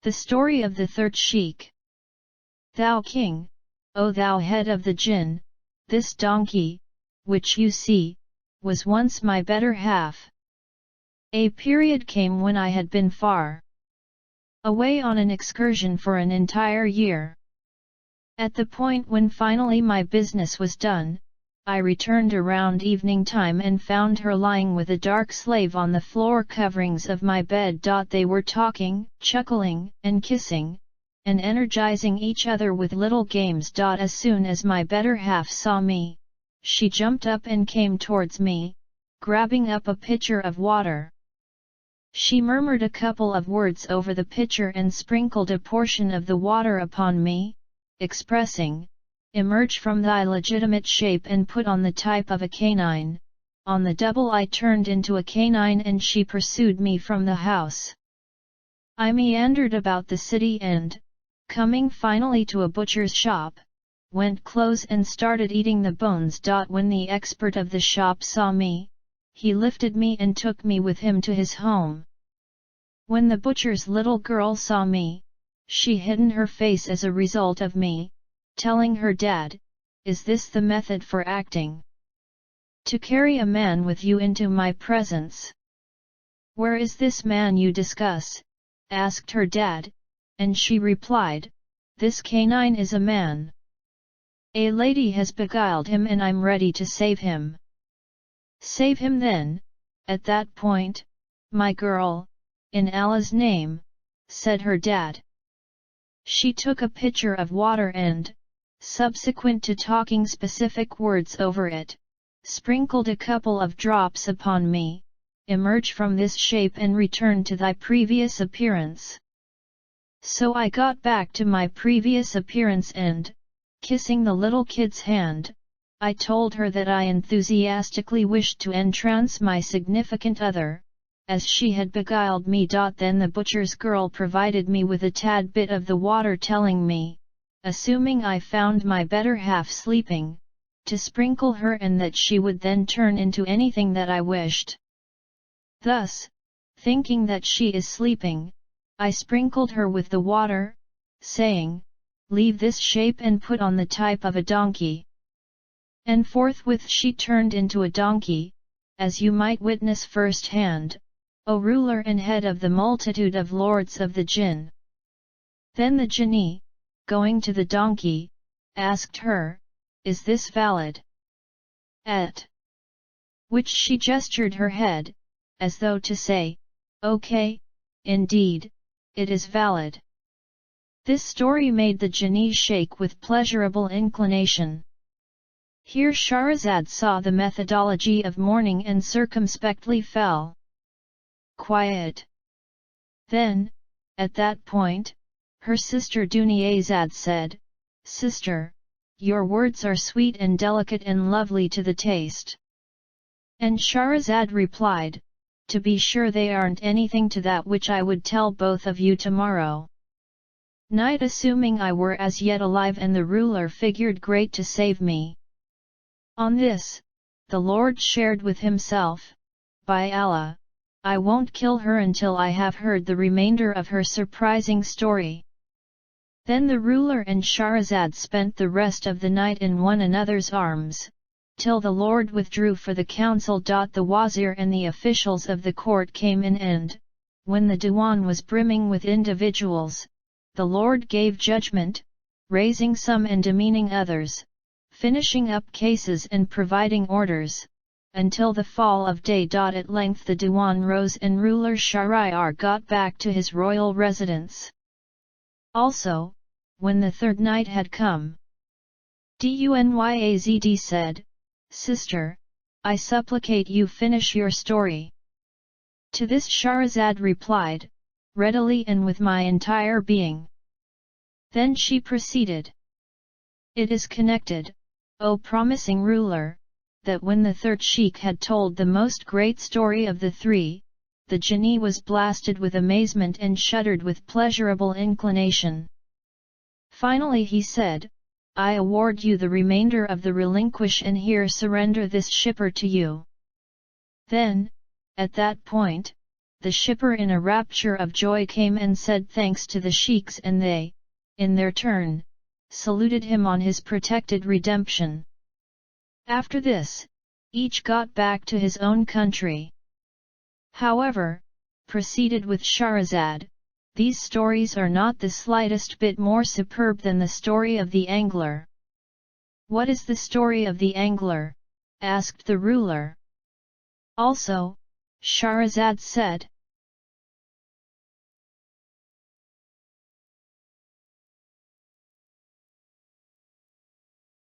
The story of the third Sheikh. Thou king, O thou head of the Jinn, this donkey, which you see, was once my better half. A period came when I had been far away on an excursion for an entire year. At the point when finally my business was done, I returned around evening time and found her lying with a dark slave on the floor coverings of my bed. They were talking, chuckling, and kissing, and energizing each other with little games. As soon as my better half saw me, she jumped up and came towards me, grabbing up a pitcher of water. She murmured a couple of words over the pitcher and sprinkled a portion of the water upon me, expressing, "Emerge from thy legitimate shape and put on the type of a canine." On the double I turned into a canine and she pursued me from the house. I meandered about the city and, coming finally to a butcher's shop, went close and started eating the bones. When the expert of the shop saw me, he lifted me and took me with him to his home. When the butcher's little girl saw me, she hid her face as a result of me, telling her dad, "Is this the method for acting? To carry a man with you into my presence? Where is this man you discuss?" asked her dad, and she replied, "This canine is a man. A lady has beguiled him and I'm ready to save him." "Save him then, at that point, my girl, in Allah's name," said her dad. She took a pitcher of water and, subsequent to talking specific words over it, sprinkled a couple of drops upon me, "Emerge from this shape and return to thy previous appearance." So I got back to my previous appearance and, kissing the little kid's hand, I told her that I enthusiastically wished to entrance my significant other, as she had beguiled me. Then the butcher's girl provided me with a tad bit of the water, telling me, assuming I found my better half sleeping, to sprinkle her and that she would then turn into anything that I wished. Thus, thinking that she is sleeping, I sprinkled her with the water, saying, "Leave this shape and put on the type of a donkey." And forthwith she turned into a donkey, as you might witness firsthand, O ruler and head of the multitude of lords of the Jinn. Then the Jinni, going to the donkey, asked her, "Is this valid?" At which she gestured her head, as though to say, "Okay, indeed, it is valid." This story made the Jinni shake with pleasurable inclination. Here Shaharzad saw the methodology of mourning and circumspectly fell quiet. Then, at that point, her sister Duniyazad said, "Sister, your words are sweet and delicate and lovely to the taste." And Shaharzad replied, "To be sure they aren't anything to that which I would tell both of you tomorrow night, assuming I were as yet alive and the ruler figured great to save me." On this, the Lord shared with himself, "By Allah, I won't kill her until I have heard the remainder of her surprising story." Then the ruler and Shaharzad spent the rest of the night in one another's arms, till the Lord withdrew for the council. The wazir and the officials of the court came in and, when the diwan was brimming with individuals, the Lord gave judgment, raising some and demeaning others, finishing up cases and providing orders, until the fall of day. At length the diwan rose and ruler Shahryar got back to his royal residence. Also, when the third night had come, Duniyazad said, "Sister, I supplicate you finish your story." To this Shaharzad replied, "Readily and with my entire being." Then she proceeded. It is connected, O promising ruler, that when the third Sheikh had told the most great story of the three, the Jinni was blasted with amazement and shuddered with pleasurable inclination. Finally he said, "I award you the remainder of the relinquish and here surrender this shipper to you." Then, at that point, the shipper in a rapture of joy came and said thanks to the sheikhs, and they, in their turn, saluted him on his protected redemption. After this, each got back to his own country. However, proceeded with Shaharzad, these stories are not the slightest bit more superb than the story of the angler. "What is the story of the angler?" asked the ruler. Also, Shaharzad said,